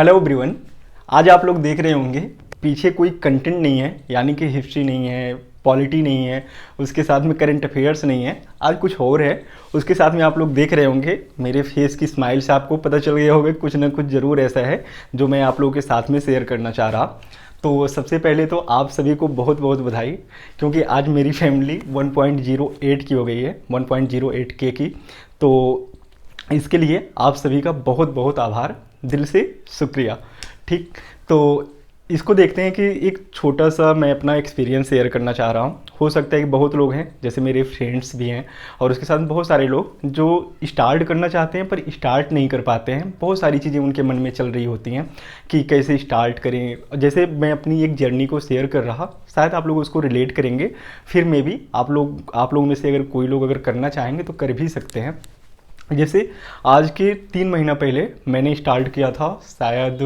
Hello everyone. आज आप लोग देख रहे होंगे पीछे कोई कंटेंट नहीं है, यानी कि हिस्ट्री नहीं है, पॉलिटी नहीं है, उसके साथ में करंट अफेयर्स नहीं है। आज कुछ और है। उसके साथ में आप लोग देख रहे होंगे मेरे फेस की स्माइल से आपको पता चल गया होगा कुछ ना कुछ ज़रूर ऐसा है जो मैं आप लोगों के साथ में शेयर करना चाह रहा। तो सबसे पहले तो आप सभी को बहुत बहुत बधाई, क्योंकि आज मेरी फैमिली 1.08 की हो गई है, 1.08 के की। तो इसके लिए आप सभी का बहुत बहुत आभार, दिल से शुक्रिया। ठीक। तो इसको देखते हैं कि एक छोटा सा मैं अपना एक्सपीरियंस शेयर करना चाह रहा हूँ। हो सकता है कि बहुत लोग हैं, जैसे मेरे फ्रेंड्स भी हैं और उसके साथ बहुत सारे लोग जो स्टार्ट करना चाहते हैं पर स्टार्ट नहीं कर पाते हैं। बहुत सारी चीज़ें उनके मन में चल रही होती हैं कि कैसे स्टार्ट करें। जैसे मैं अपनी एक जर्नी को शेयर कर रहा, शायद आप लोग उसको रिलेट करेंगे। फिर में भी आप लोगों में से अगर कोई लोग अगर करना चाहेंगे तो कर भी सकते हैं। जैसे आज के 3 महीना पहले मैंने स्टार्ट किया था, शायद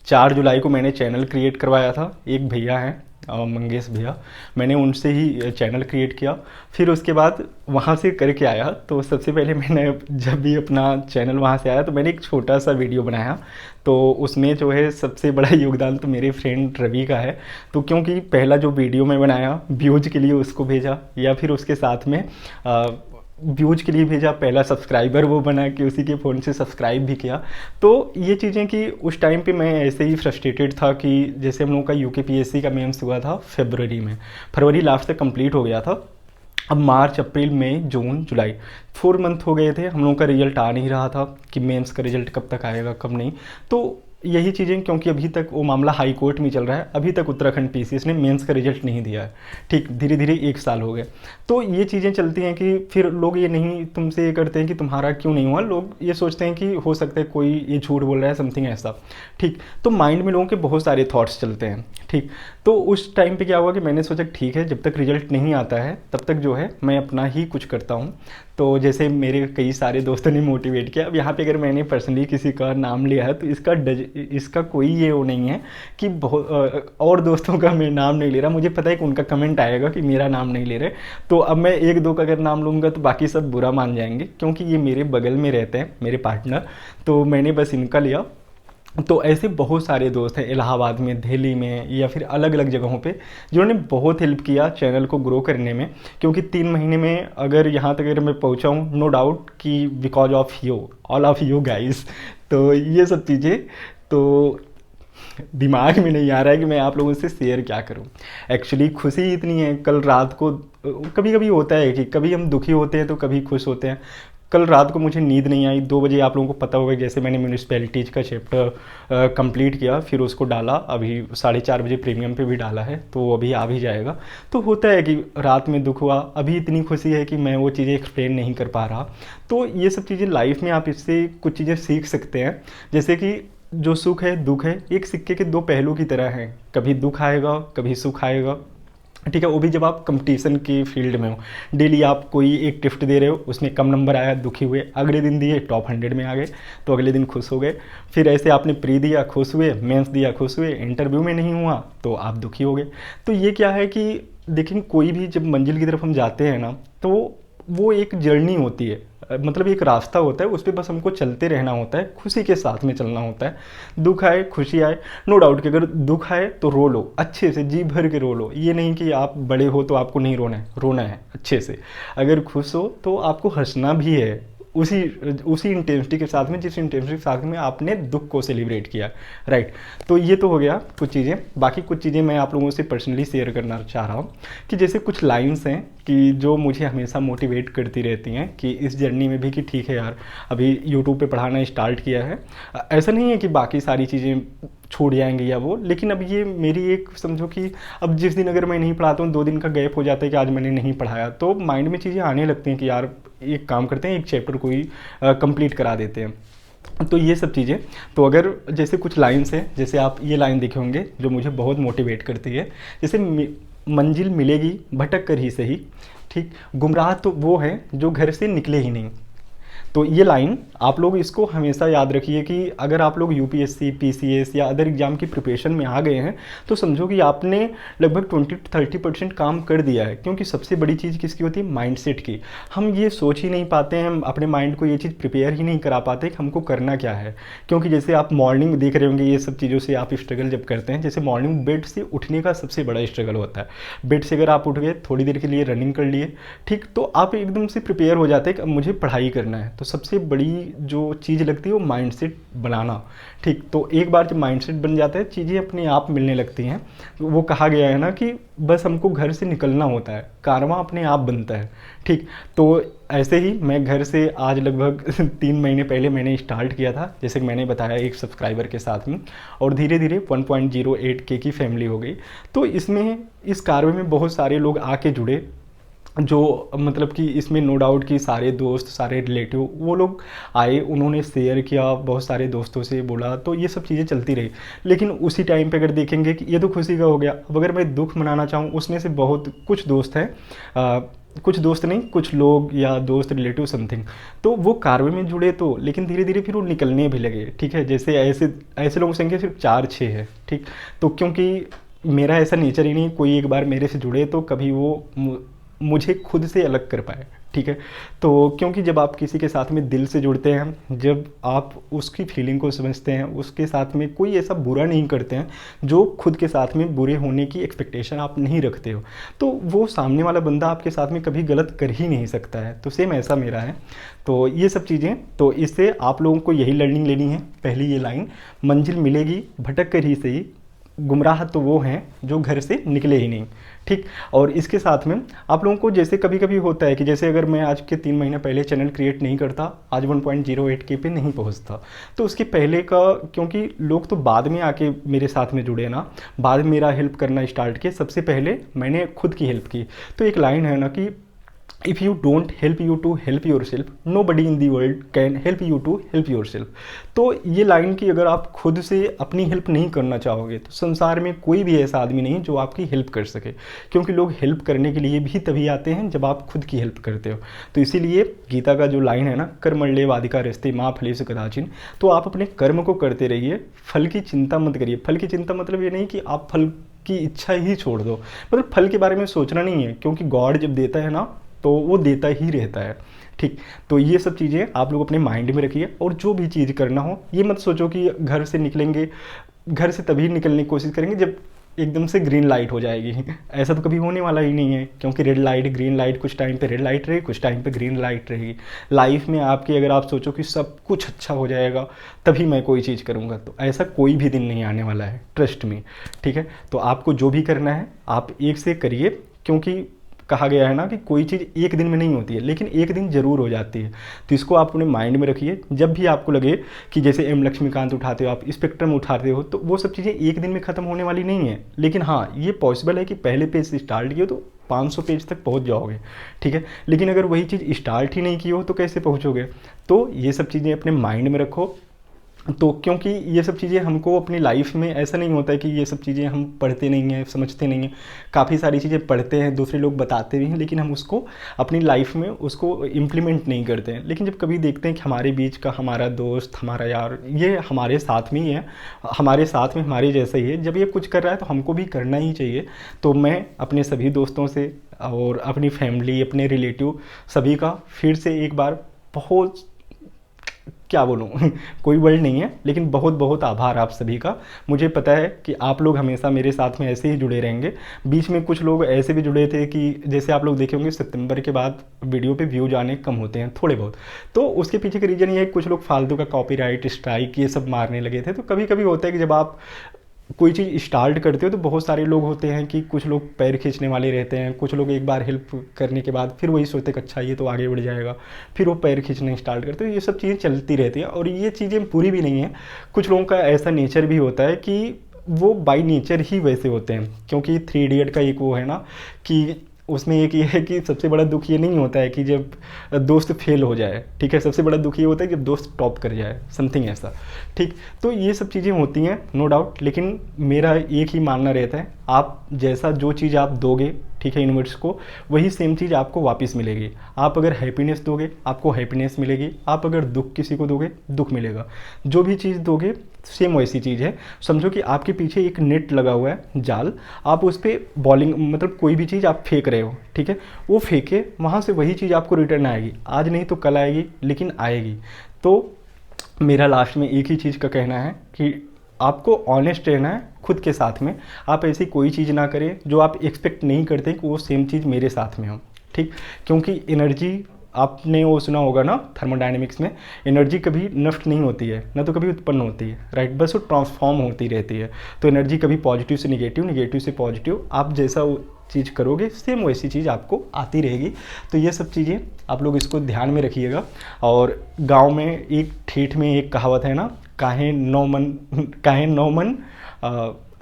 4 जुलाई को मैंने चैनल क्रिएट करवाया था। एक भैया हैं मंगेश भैया, मैंने उनसे ही चैनल क्रिएट किया। फिर उसके बाद वहाँ से करके आया, तो सबसे पहले मैंने जब भी अपना चैनल वहाँ से आया तो मैंने एक छोटा सा वीडियो बनाया। तो उसमें जो है सबसे बड़ा योगदान तो मेरे फ्रेंड रवि का है। तो क्योंकि पहला जो वीडियो मैं बनाया व्यूज के लिए उसको भेजा, या फिर उसके साथ में व्यूज के लिए भेजा, पहला सब्सक्राइबर वो बना कि उसी के फ़ोन से सब्सक्राइब भी किया। तो ये चीज़ें कि उस टाइम पे मैं ऐसे ही फ्रस्ट्रेटेड था कि जैसे हम लोगों का यूकेपीएससी का मेंस हुआ था फरवरी में, फरवरी लास्ट तक कंप्लीट हो गया था। अब मार्च, अप्रैल, मई, जून, जुलाई 4 मंथ हो गए थे, हम लोगों का रिजल्ट आ नहीं रहा था कि मेंस का रिजल्ट कब तक आएगा कब नहीं। तो यही चीज़ें, क्योंकि अभी तक वो मामला हाई कोर्ट में चल रहा है, अभी तक उत्तराखंड पीसीएस ने मेंस का रिजल्ट नहीं दिया है। ठीक, धीरे धीरे 1 साल हो गए। तो ये चीज़ें चलती हैं कि फिर लोग ये नहीं तुमसे ये करते हैं कि तुम्हारा क्यों नहीं हुआ, लोग ये सोचते हैं कि हो सकता है कोई ये झूठ बोल रहा है, समथिंग ऐसा। ठीक। तो माइंड में लोगों के बहुत सारे थॉट्स चलते हैं। ठीक। तो उस टाइम पे क्या हुआ कि मैंने सोचा ठीक है, जब तक रिजल्ट नहीं आता है तब तक जो है मैं अपना ही कुछ करता हूँ। तो जैसे मेरे कई सारे दोस्तों ने मोटिवेट किया। अब यहाँ पे अगर मैंने पर्सनली किसी का नाम लिया है तो इसका कोई ये वो नहीं है कि बहुत और दोस्तों का मैं नाम नहीं ले रहा। मुझे पता है कि उनका कमेंट आएगा कि मेरा नाम नहीं ले रहे। तो अब मैं एक दो का अगर नाम लूँगा तो बाकी सब बुरा मान जाएंगे, क्योंकि ये मेरे बगल में रहते हैं, मेरे पार्टनर। तो मैंने बस इनका लिया। तो ऐसे बहुत सारे दोस्त हैं इलाहाबाद में, दिल्ली में, या फिर अलग अलग जगहों पे, जिन्होंने बहुत हेल्प किया चैनल को ग्रो करने में। क्योंकि 3 महीने में अगर यहाँ तक अगर मैं पहुँचा हूँ, नो डाउट कि because of you, all of you guys. तो ये सब चीज़ें तो दिमाग में नहीं आ रहा है कि मैं आप लोगों से शेयर क्या करूं। एक्चुअली खुशी इतनी है, कल रात को कभी कभी होता है कि कभी हम दुखी होते हैं तो कभी खुश होते हैं। कल रात को मुझे नींद नहीं आई 2 बजे, आप लोगों को पता होगा, जैसे मैंने म्यूनिसपैलिटीज़ का चैप्टर कंप्लीट किया, फिर उसको डाला, अभी 4:30 बजे प्रीमियम पे भी डाला है, तो वो अभी आ भी जाएगा। तो होता है कि रात में दुख हुआ, अभी इतनी खुशी है कि मैं वो चीज़ें एक्सप्लेन नहीं कर पा रहा। तो ये सब चीज़ें लाइफ में आप इससे कुछ चीज़ें सीख सकते हैं। जैसे कि जो सुख है दुख है, एक सिक्के के 2 पहलू की तरह हैं। कभी दुख आएगा कभी सुख आएगा। ठीक है, वो भी जब आप कंपटीशन की फील्ड में हो। डेली आप कोई एक गिफ्ट दे रहे हो, उसमें कम नंबर आया, दुखी हुए, अगले दिन दिए टॉप 100 में आ गए तो अगले दिन खुश हो गए। फिर ऐसे आपने प्री दिया खुश हुए, मेंस दिया खुश हुए, इंटरव्यू में नहीं हुआ तो आप दुखी हो गए। तो ये क्या है कि देखिए, कोई भी जब मंजिल की तरफ हम जाते हैं ना, तो वो एक जर्नी होती है, मतलब एक रास्ता होता है, उस पर बस हमको चलते रहना होता है, खुशी के साथ में चलना होता है। दुख आए खुशी आए, नो डाउट कि अगर दुख आए तो रो लो, अच्छे से जी भर के रो लो। ये नहीं कि आप बड़े हो तो आपको नहीं रोना है अच्छे से। अगर खुश हो तो आपको हंसना भी है, उसी उसी इंटेंसिटी के साथ में जिस इंटेंसिटी के साथ में आपने दुख को सेलिब्रेट किया। राइट। तो ये तो हो गया कुछ चीज़ें। बाकी कुछ चीज़ें मैं आप लोगों से पर्सनली शेयर करना चाह रहा हूँ कि जैसे कुछ लाइंस हैं कि जो मुझे हमेशा मोटिवेट करती रहती हैं कि इस जर्नी में भी कि ठीक है यार, अभी यूट्यूब पे पढ़ाना स्टार्ट किया है। ऐसा नहीं है कि बाकी सारी चीज़ें छूट जाएंगी या वो, लेकिन अब ये मेरी एक समझो कि अब जिस दिन अगर मैं नहीं पढ़ाता हूँ, 2 दिन का गैप हो जाता है कि आज मैंने नहीं पढ़ाया, तो माइंड में चीज़ें आने लगती हैं कि यार एक काम करते हैं, एक चैप्टर को ही कंप्लीट करा देते हैं। तो ये सब चीज़ें, तो अगर जैसे कुछ लाइन्स हैं, जैसे आप ये लाइन देखे होंगे जो मुझे बहुत मोटिवेट करती है, जैसे मंजिल मिलेगी भटक कर ही सही। ठीक। गुमराह तो वो है जो घर से निकले ही नहीं। तो ये लाइन आप लोग इसको हमेशा याद रखिए कि अगर आप लोग यूपीएससी, पीसीएस या अदर एग्जाम की प्रिपरेशन में आ गए हैं तो समझो कि आपने लगभग 20-30% काम कर दिया है, क्योंकि सबसे बड़ी चीज़ किसकी होती है? माइंडसेट की। हम ये सोच ही नहीं पाते हैं, हम अपने माइंड को ये चीज़ प्रिपेयर ही नहीं करा पाते कि हमको करना क्या है। क्योंकि जैसे आप मॉर्निंग देख रहे होंगे, ये सब चीज़ों से आप स्ट्रगल जब करते हैं, जैसे मॉर्निंग बेड से उठने का सबसे बड़ा स्ट्रगल होता है। बेड से अगर आप उठ गए, थोड़ी देर के लिए रनिंग कर लिए, ठीक, तो आप एकदम से प्रिपेयर हो जाते हैं कि अब मुझे पढ़ाई करना है। तो सबसे बड़ी जो चीज़ लगती है वो माइंडसेट बनाना, ठीक। तो एक बार जब माइंडसेट बन जाता है, चीज़ें अपने आप मिलने लगती हैं। वो कहा गया है ना कि बस हमको घर से निकलना होता है, कारवां अपने आप बनता है, ठीक। तो ऐसे ही मैं घर से आज लगभग 3 महीने पहले मैंने स्टार्ट किया था, जैसे कि मैंने बताया, एक सब्सक्राइबर के साथ में, और धीरे धीरे 1.08K की फैमिली हो गई। तो इसमें इस कारवे में बहुत सारे लोग आके जुड़े, जो मतलब कि इसमें नो डाउट कि सारे दोस्त, सारे रिलेटिव, वो लोग आए, उन्होंने शेयर किया, बहुत सारे दोस्तों से बोला, तो ये सब चीज़ें चलती रही। लेकिन उसी टाइम पे अगर देखेंगे कि ये तो खुशी का हो गया, अब अगर मैं दुख मनाना चाहूँ, उसमें से बहुत कुछ दोस्त हैं, कुछ दोस्त नहीं, कुछ लोग या दोस्त, रिलेटिव, समथिंग, तो वो कारवे में जुड़े तो, लेकिन धीरे धीरे फिर वो निकलने भी लगे, ठीक है। जैसे ऐसे ऐसे लोगों की संख्या सिर्फ 4-6 है, ठीक। तो क्योंकि मेरा ऐसा नेचर ही नहीं, कोई एक बार मेरे से जुड़े तो कभी वो मुझे खुद से अलग कर पाए, ठीक है। तो क्योंकि जब आप किसी के साथ में दिल से जुड़ते हैं, जब आप उसकी फीलिंग को समझते हैं, उसके साथ में कोई ऐसा बुरा नहीं करते हैं जो खुद के साथ में बुरे होने की एक्सपेक्टेशन आप नहीं रखते हो, तो वो सामने वाला बंदा आपके साथ में कभी गलत कर ही नहीं सकता है। तो सेम ऐसा मेरा है। तो ये सब चीज़ें, तो इससे आप लोगों को यही लर्निंग लेनी है। पहली ये लाइन, मंजिल मिलेगी भटक कर ही सही, गुमराह तो वो हैं जो घर से निकले ही नहीं, ठीक। और इसके साथ में आप लोगों को, जैसे कभी कभी होता है कि जैसे अगर मैं आज के 3 महीने पहले चैनल क्रिएट नहीं करता, आज 1.08K पे नहीं पहुंचता, तो उसके पहले का, क्योंकि लोग तो बाद में आके मेरे साथ में जुड़े ना, बाद में मेरा हेल्प करना स्टार्ट किया, सबसे पहले मैंने खुद की हेल्प की। तो एक लाइन है ना कि if you don't help you to help yourself, nobody in the world can help you to help yourself. तो ये लाइन की, अगर आप खुद से अपनी हेल्प नहीं करना चाहोगे तो संसार में कोई भी ऐसा आदमी नहीं जो आपकी हेल्प कर सके, क्योंकि लोग हेल्प करने के लिए भी तभी आते हैं जब आप खुद की हेल्प करते हो। तो इसीलिए गीता का जो लाइन है ना, कर्मण्ये वाधिका रस्ते माँ फलेषु कदाचिन, तो आप अपने कर्म को करते रहिए, फल की चिंता मत करिए। फल की चिंता मतलब ये नहीं कि आप फल की इच्छा ही छोड़ दो, मतलब फल के बारे में सोचना नहीं है, क्योंकि गॉड जब देता है ना तो वो देता ही रहता है, ठीक। तो ये सब चीज़ें आप लोग अपने माइंड में रखिए, और जो भी चीज़ करना हो, ये मत सोचो कि घर से निकलेंगे, घर से तभी निकलने की कोशिश करेंगे जब एकदम से ग्रीन लाइट हो जाएगी। ऐसा तो कभी होने वाला ही नहीं है, क्योंकि रेड लाइट, ग्रीन लाइट, कुछ टाइम पे रेड लाइट रहेगी, कुछ टाइम पे ग्रीन लाइट रहेगी। लाइफ में आपकी, अगर आप सोचो कि सब कुछ अच्छा हो जाएगा तभी मैं कोई चीज़ करूँगा, तो ऐसा कोई भी दिन नहीं आने वाला है, ट्रस्ट में, ठीक है। तो आपको जो भी करना है आप एक से करिए, क्योंकि कहा गया है ना कि कोई चीज़ एक दिन में नहीं होती है, लेकिन एक दिन ज़रूर हो जाती है। तो इसको आप अपने माइंड में रखिए। जब भी आपको लगे कि जैसे एम लक्ष्मीकांत उठाते हो, आप स्पेक्ट्रम उठाते हो, तो वो सब चीज़ें एक दिन में ख़त्म होने वाली नहीं है, लेकिन हाँ, ये पॉसिबल है कि पहले पेज से स्टार्ट किए तो 500 पेज तक पहुंच जाओगे, ठीक है। लेकिन अगर वही चीज़ स्टार्ट ही नहीं की हो तो कैसे पहुंचोगे? तो ये सब चीज़ें अपने माइंड में रखो। तो क्योंकि ये सब चीज़ें हमको अपनी लाइफ में, ऐसा नहीं होता है कि ये सब चीज़ें हम पढ़ते नहीं हैं, समझते नहीं हैं। काफ़ी सारी चीज़ें पढ़ते हैं, दूसरे लोग बताते भी हैं, लेकिन हम उसको अपनी लाइफ में उसको इम्प्लीमेंट नहीं करते हैं। लेकिन जब कभी देखते हैं कि हमारे बीच का हमारा दोस्त, हमारा यार, ये हमारे साथ में ही है, हमारे साथ में हमारे जैसा ही है, जब ये कुछ कर रहा है तो हमको भी करना ही चाहिए। तो मैं अपने सभी दोस्तों से और अपनी फैमिली, अपने रिलेटिव, सभी का फिर से एक बार बहुत, क्या बोलूँ कोई वर्ड नहीं है, लेकिन बहुत बहुत आभार आप सभी का। मुझे पता है कि आप लोग हमेशा मेरे साथ में ऐसे ही जुड़े रहेंगे। बीच में कुछ लोग ऐसे भी जुड़े थे कि जैसे आप लोग देखे होंगे सितंबर के बाद वीडियो पे व्यूज आने कम होते हैं थोड़े बहुत, तो उसके पीछे का रीज़न ये है, कुछ लोग फालतू का कॉपीराइट स्ट्राइक ये सब मारने लगे थे। तो कभी कभी होता है कि जब आप कोई चीज़ स्टार्ट करते हो तो बहुत सारे लोग होते हैं कि कुछ लोग पैर खींचने वाले रहते हैं, कुछ लोग एक बार हेल्प करने के बाद फिर वही सोचते हैं कि अच्छा ये तो आगे बढ़ जाएगा, फिर वो पैर खींचने स्टार्ट करते हैं। ये सब चीज़ें चलती रहती हैं, और ये चीज़ें पूरी भी नहीं है। कुछ लोगों का ऐसा नेचर भी होता है कि वो बाई नेचर ही वैसे होते हैं, क्योंकि 3 इडियट का एक वो है ना कि उसमें एक ये है कि सबसे बड़ा दुख ये नहीं होता है कि जब दोस्त फेल हो जाए, ठीक है, सबसे बड़ा दुख ये होता है जब दोस्त टॉप कर जाए, समथिंग ऐसा, ठीक। तो ये सब चीज़ें होती हैं नो डाउट, लेकिन मेरा एक ही मानना रहता है, आप जैसा जो चीज़ आप दोगे, ठीक है, यूनिवर्स को, वही सेम चीज़ आपको वापस मिलेगी। आप अगर हैप्पीनेस दोगे आपको हैप्पीनेस मिलेगी, आप अगर दुख किसी को दोगे दुख मिलेगा। जो भी चीज़ दोगे सेम वैसी चीज़ है। समझो कि आपके पीछे एक नेट लगा हुआ है, जाल, आप उस पर बॉलिंग मतलब कोई भी चीज़ आप फेंक रहे हो, ठीक है, वो फेंके, वहाँ से वही चीज़ आपको रिटर्न आएगी। आज नहीं तो कल आएगी, लेकिन आएगी। तो मेरा लास्ट में एक ही चीज़ का कहना है कि आपको ऑनेस्ट रहना है खुद के साथ में। आप ऐसी कोई चीज़ ना करें जो आप एक्सपेक्ट नहीं करते कि वो सेम चीज़ मेरे साथ में हो, ठीक। क्योंकि एनर्जी, आपने वो सुना होगा ना थर्मोडायनेमिक्स में, एनर्जी कभी नष्ट नहीं होती है, ना तो कभी उत्पन्न होती है, राइट, बस वो ट्रांसफॉर्म होती रहती है। तो एनर्जी कभी पॉजिटिव से निगेटिव, निगेटिव से पॉजिटिव, आप जैसा वो चीज़ करोगे सेम वैसी चीज़ आपको आती रहेगी। तो ये सब चीज़ें आप लोग इसको ध्यान में रखिएगा। और गांव में एक ठेठ में एक कहावत है ना, काहे नौ मन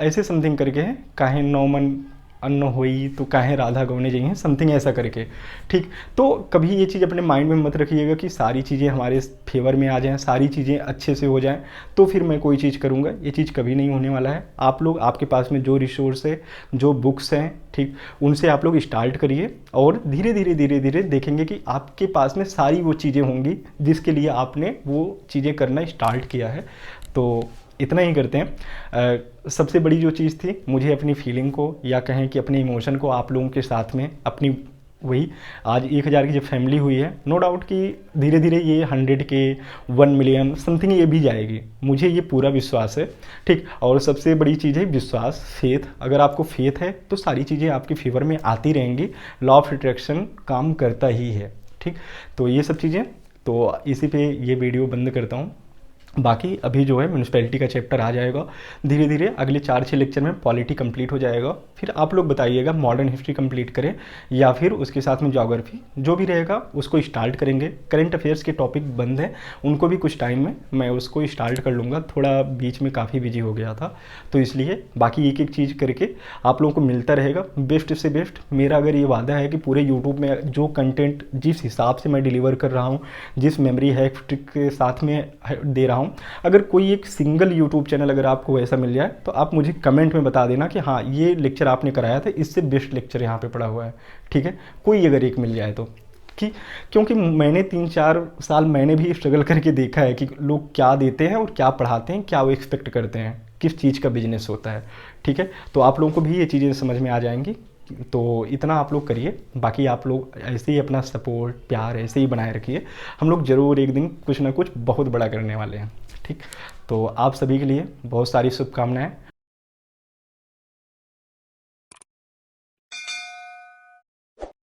ऐसे समथिंग करके है, काहे नौ मन अन्न होई तो काहे राधा गौने जाइए, समथिंग ऐसा करके, ठीक। तो कभी ये चीज़ अपने माइंड में मत रखिएगा कि सारी चीज़ें हमारे फेवर में आ जाएं, सारी चीज़ें अच्छे से हो जाएं तो फिर मैं कोई चीज़ करूँगा। ये चीज़ कभी नहीं होने वाला है। आप लोग, आपके पास में जो रिसोर्स है, जो बुक्स हैं, ठीक, उनसे आप लोग स्टार्ट करिए और धीरे धीरे धीरे धीरे देखेंगे कि आपके पास में सारी वो चीज़ें होंगी जिसके लिए आपने वो चीज़ें करना स्टार्ट किया है। तो इतना ही करते हैं। सबसे बड़ी जो चीज़ थी, मुझे अपनी फीलिंग को या कहें कि अपने इमोशन को आप लोगों के साथ में अपनी, वही आज 1000 की जब फैमिली हुई है, नो डाउट कि धीरे धीरे ये 100 के 1 मिलियन समथिंग ये भी जाएगी, मुझे ये पूरा विश्वास है, ठीक। और सबसे बड़ी चीज़ है विश्वास, फेथ। अगर आपको फेथ है तो सारी चीज़ें आपके फेवर में आती रहेंगी। लॉ ऑफ अट्रैक्शन काम करता ही है, ठीक। तो ये सब चीज़ें, तो इसी पे ये वीडियो बंद करता हूँ। बाकी अभी जो है म्यूनिसिपैलिटी का चैप्टर आ जाएगा धीरे धीरे, अगले 4-6 लेक्चर में पॉलिटी कंप्लीट हो जाएगा। फिर आप लोग बताइएगा मॉडर्न हिस्ट्री कंप्लीट करें या फिर उसके साथ में ज्योग्राफी, जो भी रहेगा उसको स्टार्ट करेंगे। करंट अफेयर्स के टॉपिक बंद हैं, उनको भी कुछ टाइम में मैं उसको स्टार्ट कर लूँगा। थोड़ा बीच में काफ़ी बिजी हो गया था तो इसलिए, बाकी एक एक चीज़ करके आप लोगों को मिलता रहेगा बेस्ट से बेस्ट। मेरा अगर ये वादा है कि पूरे यूट्यूब में जो कंटेंट जिस हिसाब से मैं डिलीवर कर रहा हूँ, जिस मेमोरी हैक ट्रिक के साथ में दे रहा हूँ, अगर कोई एक सिंगल यूट्यूब चैनल अगर आपको वैसा मिल जाए तो आप मुझे कमेंट में बता देना कि हाँ ये लेक्चर आपने कराया था, इससे बेस्ट लेक्चर यहाँ पे पड़ा हुआ है, ठीक है। कोई अगर एक मिल जाए तो, कि क्योंकि मैंने 3-4 साल मैंने भी स्ट्रगल करके देखा है कि लोग क्या देते हैं और क्या पढ़ाते हैं, क्या वो एक्सपेक्ट करते हैं, किस चीज़ का बिजनेस होता है, ठीक है। तो आप लोगों को भी ये चीज़ें समझ में आ जाएंगी। तो इतना आप लोग करिए, बाकी आप लोग ऐसे ही अपना सपोर्ट प्यार ऐसे ही बनाए रखिए। हम लोग ज़रूर एक दिन कुछ ना कुछ बहुत बड़ा करने वाले हैं, ठीक। तो आप सभी के लिए बहुत सारी शुभकामनाएं।